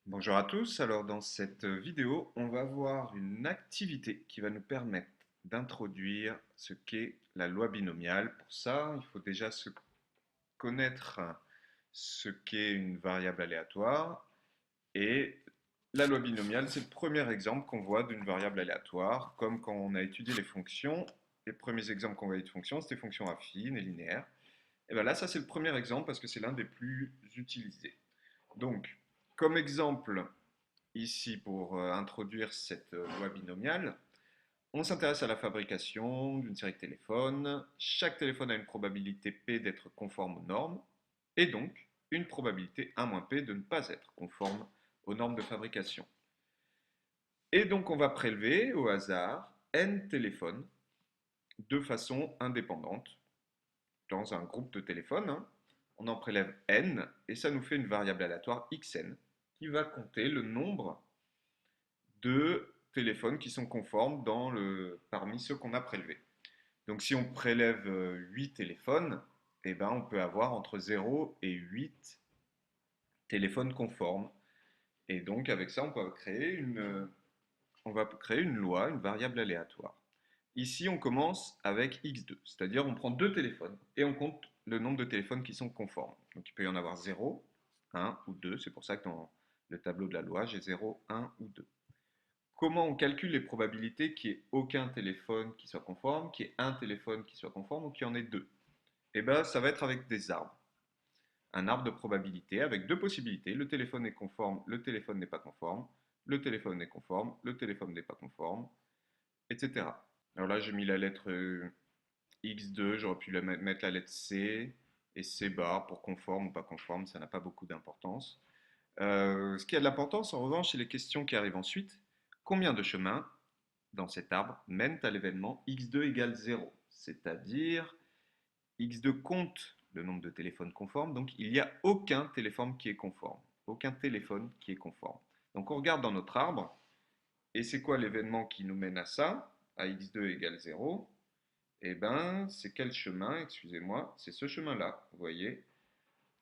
Bonjour à tous, alors dans cette vidéo, on va voir une activité qui va nous permettre d'introduire ce qu'est la loi binomiale. Pour ça, il faut déjà se connaître ce qu'est une variable aléatoire. Et la loi binomiale, c'est le premier exemple qu'on voit d'une variable aléatoire, comme quand on a étudié les fonctions. Les premiers exemples qu'on voyait de fonctions, c'était fonctions affines et linéaires. Et bien là, ça c'est le premier exemple parce que c'est l'un des plus utilisés. Donc, comme exemple, ici, pour introduire cette loi binomiale, on s'intéresse à la fabrication d'une série de téléphones. Chaque téléphone a une probabilité P d'être conforme aux normes, et donc une probabilité 1 P de ne pas être conforme aux normes de fabrication. Et donc on va prélever au hasard n téléphones de façon indépendante dans un groupe de téléphones, hein. On en prélève n et ça nous fait une variable aléatoire xn qui va compter le nombre de téléphones qui sont conformes parmi ceux qu'on a prélevés. Donc si on prélève 8 téléphones, eh ben, on peut avoir entre 0 et 8 téléphones conformes. Et donc avec ça, on va créer une loi, une variable aléatoire. Ici, on commence avec x2, c'est-à-dire on prend deux téléphones et on compte le nombre de téléphones qui sont conformes. Donc il peut y en avoir 0, 1 ou 2, c'est pour ça que dans le tableau de la loi, j'ai 0, 1 ou 2. Comment on calcule les probabilités qu'il n'y ait aucun téléphone qui soit conforme, qu'il y ait un téléphone qui soit conforme ou qu'il y en ait deux? Eh bien, ça va être avec des arbres. Un arbre de probabilité avec deux possibilités. Le téléphone est conforme, le téléphone n'est pas conforme, le téléphone est conforme, le téléphone n'est pas conforme, etc. Alors là, j'ai mis la lettre X2, j'aurais pu mettre la lettre C et C bar pour conforme ou pas conforme, ça n'a pas beaucoup d'importance. Ce qui a de l'importance, en revanche, c'est les questions qui arrivent ensuite. Combien de chemins dans cet arbre mènent à l'événement x2 égale 0? C'est-à-dire, x2 compte le nombre de téléphones conformes, donc il n'y a aucun téléphone qui est conforme. Aucun téléphone qui est conforme. Donc on regarde dans notre arbre, et c'est quoi l'événement qui nous mène à ça, à x2 égale 0? Eh bien, c'est quel chemin? Excusez-moi, c'est ce chemin-là, vous voyez.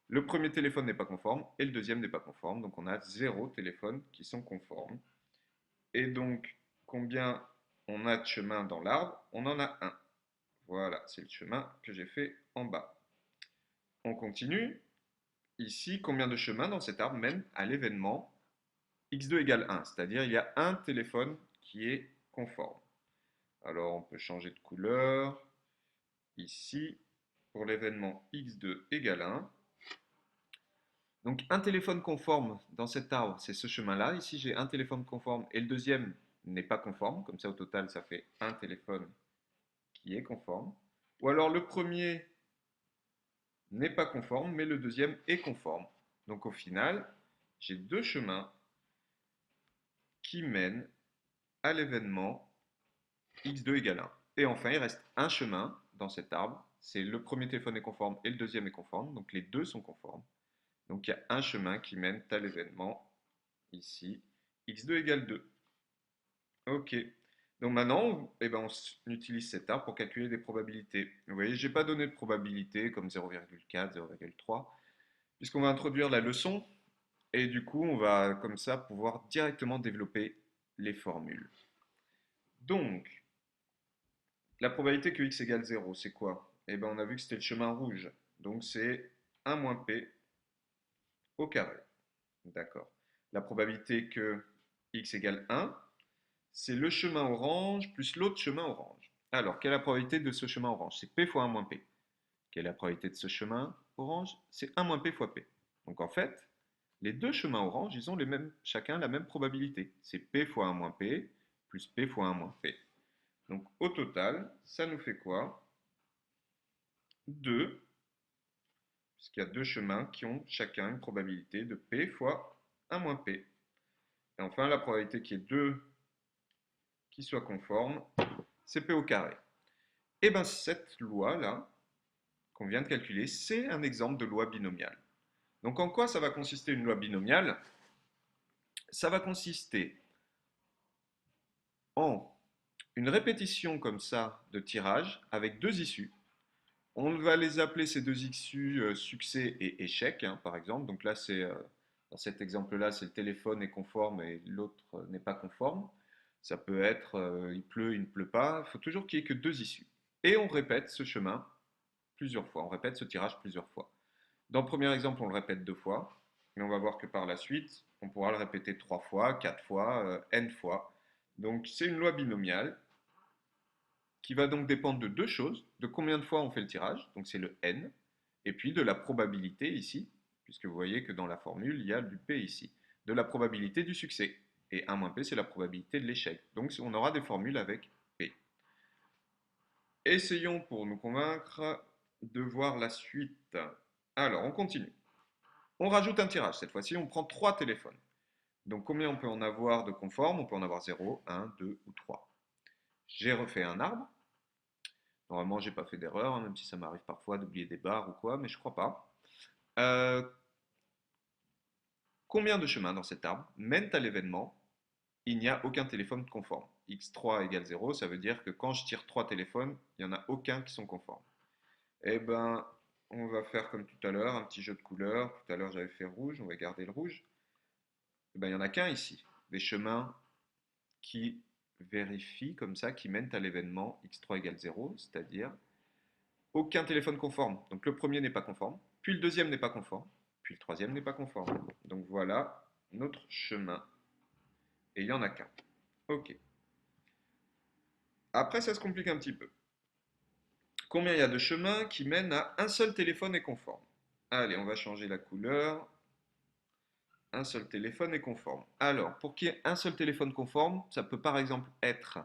Le premier téléphone n'est pas conforme et le deuxième n'est pas conforme, donc on a 0 téléphones qui sont conformes. Et donc, combien on a de chemin dans l'arbre? On en a un. Voilà, c'est le chemin que j'ai fait en bas. On continue. Ici, combien de chemins dans cet arbre mènent à l'événement x2 égale 1, c'est-à-dire il y a un téléphone qui est conforme. Alors, on peut changer de couleur. Ici, pour l'événement x2 égale 1. Donc, un téléphone conforme dans cet arbre, c'est ce chemin-là. Ici, j'ai un téléphone conforme et le deuxième n'est pas conforme. Comme ça, au total, ça fait un téléphone qui est conforme. Ou alors, le premier n'est pas conforme, mais le deuxième est conforme. Donc, au final, j'ai deux chemins qui mènent à l'événement x2 égale 1. Et enfin, il reste un chemin dans cet arbre. C'est le premier téléphone est conforme et le deuxième est conforme. Donc, les deux sont conformes. Donc, il y a un chemin qui mène à l'événement ici x2 égale 2. Ok. Donc maintenant, eh ben, on utilise cet arbre pour calculer des probabilités. Vous voyez, je n'ai pas donné de probabilité comme 0,4, 0,3, puisqu'on va introduire la leçon, et du coup, on va comme ça pouvoir directement développer les formules. Donc, la probabilité que x égale 0, c'est quoi? Eh ben, on a vu que c'était le chemin rouge. Donc, c'est 1 moins p au carré. D'accord. La probabilité que x égale 1, c'est le chemin orange plus l'autre chemin orange. Alors, quelle est la probabilité de ce chemin orange? C'est P fois 1 moins P. Quelle est la probabilité de ce chemin orange? C'est 1 moins P fois P. Donc en fait, les deux chemins orange, ils ont chacun la même probabilité. C'est P fois 1 moins P plus P fois 1 moins P. Donc au total, ça nous fait quoi? 2, puisqu'il y a deux chemins qui ont chacun une probabilité de P fois 1 moins P. Et enfin, la probabilité qu'il y ait deux qui soient conformes, c'est P au carré. Et bien cette loi-là, qu'on vient de calculer, c'est un exemple de loi binomiale. Donc en quoi ça va consister une loi binomiale? Ça va consister en une répétition comme ça de tirage avec deux issues. On va les appeler ces deux issues succès et échec, hein, par exemple. Donc là, c'est Dans cet exemple-là, c'est le téléphone est conforme et l'autre n'est pas conforme. Ça peut être il pleut, il ne pleut pas. Il faut toujours qu'il n'y ait que deux issues. Et on répète ce chemin plusieurs fois. On répète ce tirage plusieurs fois. Dans le premier exemple, on le répète 2 fois. Mais on va voir que par la suite, on pourra le répéter 3 fois, 4 fois, n fois. Donc c'est une loi binomiale qui va donc dépendre de deux choses, de combien de fois on fait le tirage, donc c'est le n, et puis de la probabilité ici, puisque vous voyez que dans la formule, il y a du p ici, de la probabilité du succès. Et 1 moins p, c'est la probabilité de l'échec. Donc on aura des formules avec p. Essayons pour nous convaincre de voir la suite. Alors, on continue. On rajoute un tirage. Cette fois-ci, on prend 3 téléphones. Donc combien on peut en avoir de conformes? On peut en avoir 0, 1, 2 ou 3. J'ai refait un arbre. Normalement, j'ai pas fait d'erreur, hein, même si ça m'arrive parfois d'oublier des barres ou quoi, mais je crois pas. Euh, Combien de chemins dans cet arbre mènent à l'événement il n'y a aucun téléphone conforme? X3 égale 0, ça veut dire que quand je tire 3 téléphones, il n'y en a aucun qui sont conformes. Eh ben, on va faire comme tout à l'heure, un petit jeu de couleurs. Tout à l'heure, j'avais fait rouge, on va garder le rouge. Eh ben, il n'y en a qu'un ici. Des chemins qui vérifient comme ça, qui mènent à l'événement x3 égale 0, c'est-à-dire aucun téléphone conforme. Donc le premier n'est pas conforme, puis le deuxième n'est pas conforme, puis le troisième n'est pas conforme. Donc voilà notre chemin. Et il n'y en a qu'un. Ok. Après, ça se complique un petit peu. Combien il y a de chemins qui mènent à un seul téléphone est conforme? Allez, on va changer la couleur. Un seul téléphone est conforme. Alors, pour qu'il y ait un seul téléphone conforme, ça peut par exemple être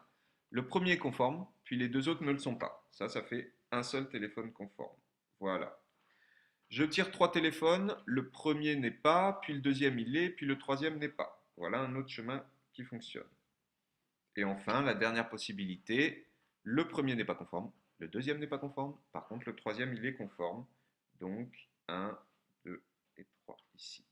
le premier est conforme, puis les deux autres ne le sont pas. Ça fait un seul téléphone conforme. Voilà. Je tire 3 téléphones, le premier n'est pas, puis le deuxième il est, puis le troisième n'est pas. Voilà un autre chemin qui fonctionne. Et enfin, la dernière possibilité, le premier n'est pas conforme, le deuxième n'est pas conforme, par contre le troisième il est conforme. Donc 1, 2 et 3 ici.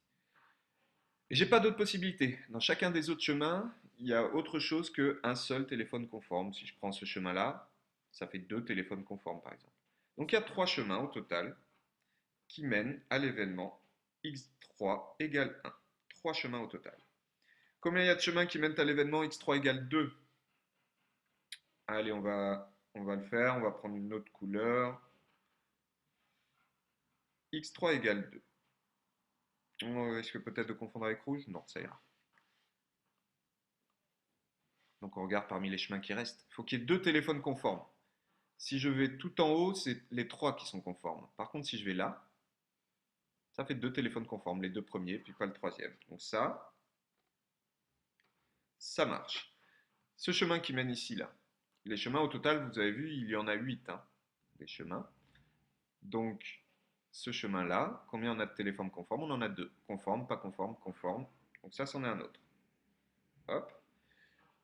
Et j'ai pas d'autre possibilité. Dans chacun des autres chemins, il y a autre chose qu'un seul téléphone conforme. Si je prends ce chemin-là, ça fait 2 téléphones conformes par exemple. Donc il y a 3 chemins au total qui mènent à l'événement x3 égale 1. 3 chemins au total. Combien il y a de chemins qui mènent à l'événement x3 égale 2? Allez, on va le faire. On va prendre une autre couleur. X3 égale 2. On risque peut-être de confondre avec rouge? Non, ça ira. Donc on regarde parmi les chemins qui restent. Il faut qu'il y ait 2 téléphones conformes. Si je vais tout en haut, c'est les 3 qui sont conformes. Par contre, si je vais là, ça fait 2 téléphones conformes, les 2 premiers, puis pas le troisième. Donc ça marche. Ce chemin qui mène ici, là. Les chemins au total, vous avez vu, il y en a 8, hein, des chemins. Donc, ce chemin-là, combien on a de téléphones conformes? On en a 2. Conforme, pas conforme, conforme. Donc ça, c'en est un autre. Hop.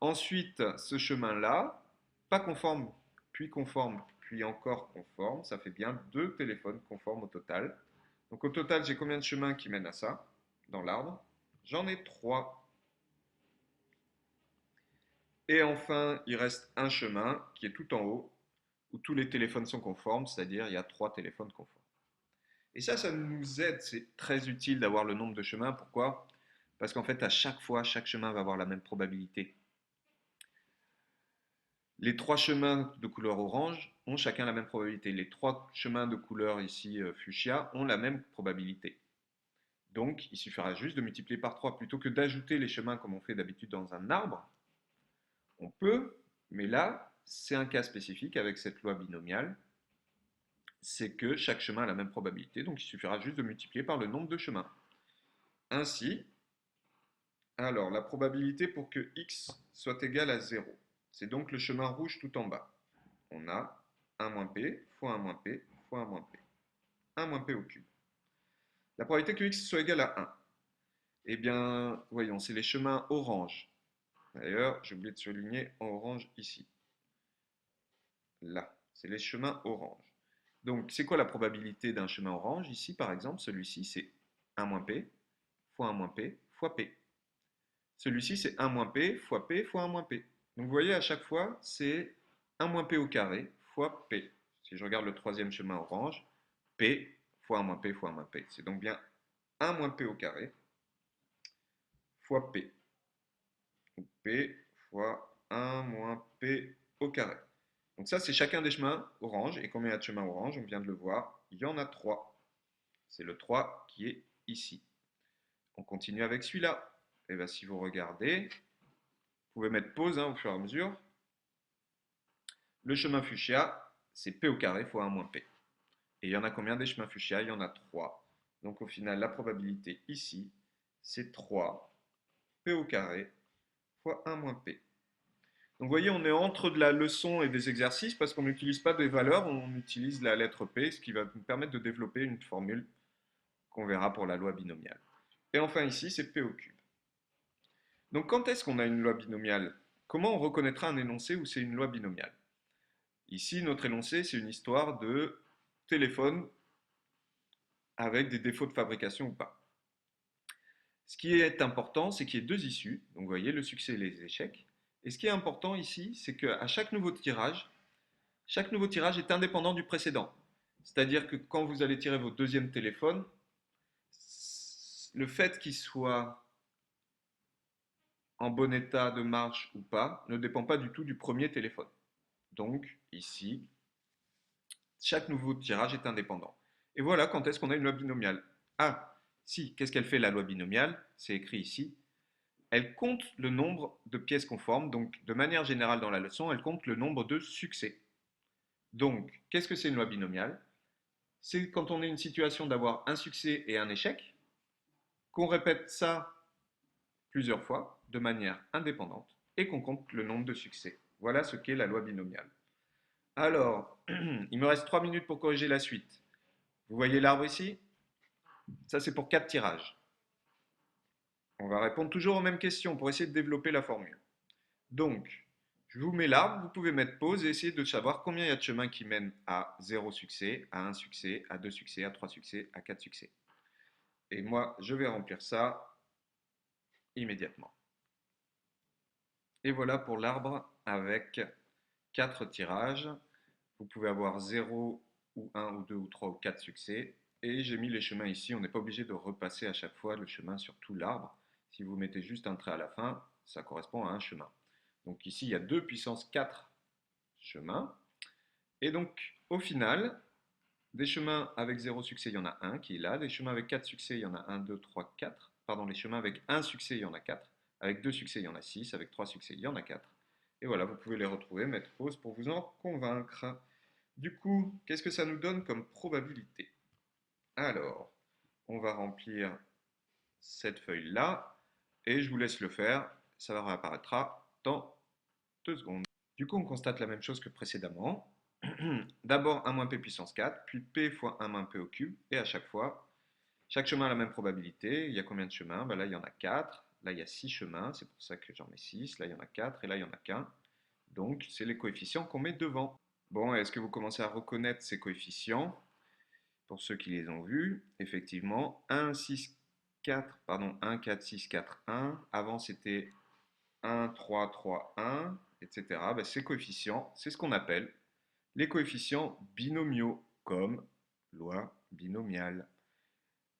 Ensuite, ce chemin-là, pas conforme, puis encore conforme. Ça fait bien 2 téléphones conformes au total. Donc au total, j'ai combien de chemins qui mènent à ça dans l'arbre? J'en ai 3. Et enfin, il reste un chemin qui est tout en haut, où tous les téléphones sont conformes, c'est-à-dire il y a 3 téléphones conformes. Et ça nous aide, c'est très utile d'avoir le nombre de chemins. Pourquoi? Parce qu'en fait, à chaque fois, chaque chemin va avoir la même probabilité. Les 3 chemins de couleur orange ont chacun la même probabilité. Les 3 chemins de couleur ici fuchsia ont la même probabilité. Donc, il suffira juste de multiplier par 3 plutôt que d'ajouter les chemins comme on fait d'habitude dans un arbre. On peut, mais là, c'est un cas spécifique avec cette loi binomiale. C'est que chaque chemin a la même probabilité, donc il suffira juste de multiplier par le nombre de chemins. Ainsi, alors la probabilité pour que x soit égal à 0, c'est donc le chemin rouge tout en bas. On a 1 moins p fois 1 moins p fois 1 moins p. 1 moins p au cube. La probabilité que x soit égal à 1. Eh bien, voyons, c'est les chemins orange. D'ailleurs, j'ai oublié de souligner en orange ici. Là, c'est les chemins orange. Donc, c'est quoi la probabilité d'un chemin orange? Ici, par exemple, celui-ci, c'est 1 moins p fois 1 moins p fois p. Celui-ci, c'est 1 moins p fois p fois 1 moins p. Donc, vous voyez, à chaque fois, c'est 1 moins p au carré fois p. Si je regarde le troisième chemin orange, p fois 1 moins p fois 1 moins p. C'est donc bien 1 moins p au carré fois P. Donc P fois 1 moins P au carré. Donc ça, c'est chacun des chemins orange. Et combien il y a de chemins orange? On vient de le voir. Il y en a 3. C'est le 3 qui est ici. On continue avec celui-là. Et bien, si vous regardez, vous pouvez mettre pause au fur et à mesure. Le chemin fuchsia, c'est P au carré fois 1 moins P. Et il y en a combien des chemins fuchsia? Il y en a 3. Donc au final, la probabilité ici, c'est 3 P au carré fois 1 moins P. Donc vous voyez, on est entre de la leçon et des exercices parce qu'on n'utilise pas des valeurs, on utilise la lettre P, ce qui va nous permettre de développer une formule qu'on verra pour la loi binomiale. Et enfin ici, c'est P au cube. Donc quand est-ce qu'on a une loi binomiale? Comment on reconnaîtra un énoncé où c'est une loi binomiale? Ici, notre énoncé, c'est une histoire de téléphone avec des défauts de fabrication ou pas. Ce qui est important, c'est qu'il y ait deux issues. Donc vous voyez, le succès et les échecs. Et ce qui est important ici, c'est qu'à chaque nouveau tirage est indépendant du précédent. C'est-à-dire que quand vous allez tirer votre deuxième téléphone, le fait qu'il soit en bon état de marche ou pas ne dépend pas du tout du premier téléphone. Donc ici, chaque nouveau tirage est indépendant. Et voilà quand est-ce qu'on a une loi binomiale. Ah, si, qu'est-ce qu'elle fait la loi binomiale? C'est écrit ici. Elle compte le nombre de pièces conformes, donc de manière générale dans la leçon, elle compte le nombre de succès. Donc, qu'est-ce que c'est une loi binomiale? C'est quand on est une situation d'avoir un succès et un échec, qu'on répète ça plusieurs fois de manière indépendante et qu'on compte le nombre de succès. Voilà ce qu'est la loi binomiale. Alors, il me reste 3 minutes pour corriger la suite. Vous voyez l'arbre ici? Ça, c'est pour 4 tirages. On va répondre toujours aux mêmes questions pour essayer de développer la formule. Donc, je vous mets l'arbre, vous pouvez mettre pause et essayer de savoir combien il y a de chemins qui mènent à 0 succès, à 1 succès, à 2 succès, à 3 succès, à 4 succès. Et moi, je vais remplir ça immédiatement. Et voilà pour l'arbre avec 4 tirages. Vous pouvez avoir 0 ou 1 ou 2 ou 3 ou 4 succès. Et j'ai mis les chemins ici. On n'est pas obligé de repasser à chaque fois le chemin sur tout l'arbre. Si vous mettez juste un trait à la fin, ça correspond à un chemin. Donc ici, il y a 2 puissance 4 chemins. Et donc, au final, des chemins avec 0 succès, il y en a un qui est là. Des chemins avec 4 succès, il y en a 1, 2, 3, 4. Pardon, les chemins avec 1 succès, il y en a 4. Avec 2 succès, il y en a 6. Avec 3 succès, il y en a 4. Et voilà, vous pouvez les retrouver, mettre pause pour vous en convaincre. Du coup, qu'est-ce que ça nous donne comme probabilité? Alors, on va remplir cette feuille-là et je vous laisse le faire. Ça réapparaîtra dans 2 secondes. Du coup, on constate la même chose que précédemment. D'abord 1 moins p puissance 4, puis p fois 1 moins p au cube, et à chaque fois, chaque chemin a la même probabilité. Il y a combien de chemins? Ben là, il y en a 4. Là, il y a 6 chemins, c'est pour ça que j'en mets 6. Là, il y en a 4, et là, il n'y en a qu'un. Donc, c'est les coefficients qu'on met devant. Bon, est-ce que vous commencez à reconnaître ces coefficients? Pour ceux qui les ont vus, effectivement, 1, 6, 4, pardon, 1, 4, 6, 4, 1. Avant, c'était 1, 3, 3, 1, etc. Ben, ces coefficients, c'est ce qu'on appelle les coefficients binomiaux, comme loi binomiale.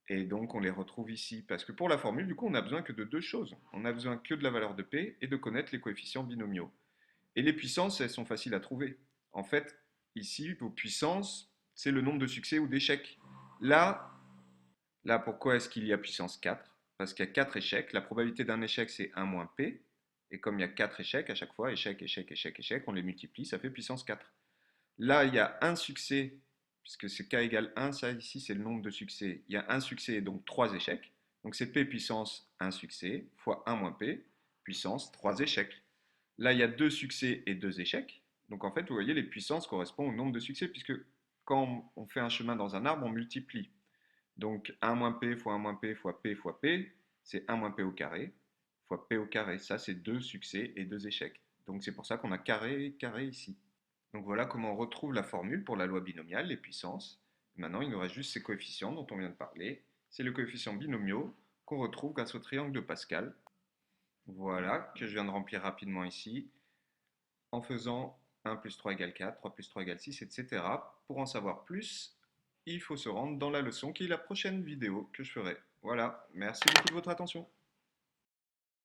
Et donc, on les retrouve ici, parce que pour la formule, du coup, on n'a besoin que de deux choses. On n'a besoin que de la valeur de P et de connaître les coefficients binomiaux. Et les puissances, elles sont faciles à trouver. En fait, ici, vos puissances, c'est le nombre de succès ou d'échecs. Là, pourquoi est-ce qu'il y a puissance 4? Parce qu'il y a 4 échecs. La probabilité d'un échec, c'est 1 moins P. Et comme il y a 4 échecs, à chaque fois, échec, échec, échec, échec, on les multiplie, ça fait puissance 4. Là, il y a un succès, puisque c'est k égale 1, ça ici, c'est le nombre de succès. Il y a un succès et donc 3 échecs. Donc c'est P puissance 1 succès fois 1 moins P puissance 3 échecs. Là, il y a 2 succès et 2 échecs. Donc en fait, vous voyez, les puissances correspondent au nombre de succès, puisque quand on fait un chemin dans un arbre, on multiplie. Donc 1 moins P fois 1 moins P fois P, c'est 1 moins P au carré fois P au carré. Ça, c'est 2 succès et 2 échecs. Donc c'est pour ça qu'on a carré, carré ici. Donc voilà comment on retrouve la formule pour la loi binomiale, les puissances. Maintenant, il nous reste juste ces coefficients dont on vient de parler. C'est le coefficient binomiaux qu'on retrouve grâce au triangle de Pascal. Voilà, que je viens de remplir rapidement ici, en faisant 1 plus 3 égale 4, 3 plus 3 égale 6, etc. Pour en savoir plus, il faut se rendre dans la leçon qui est la prochaine vidéo que je ferai. Voilà, merci beaucoup de votre attention.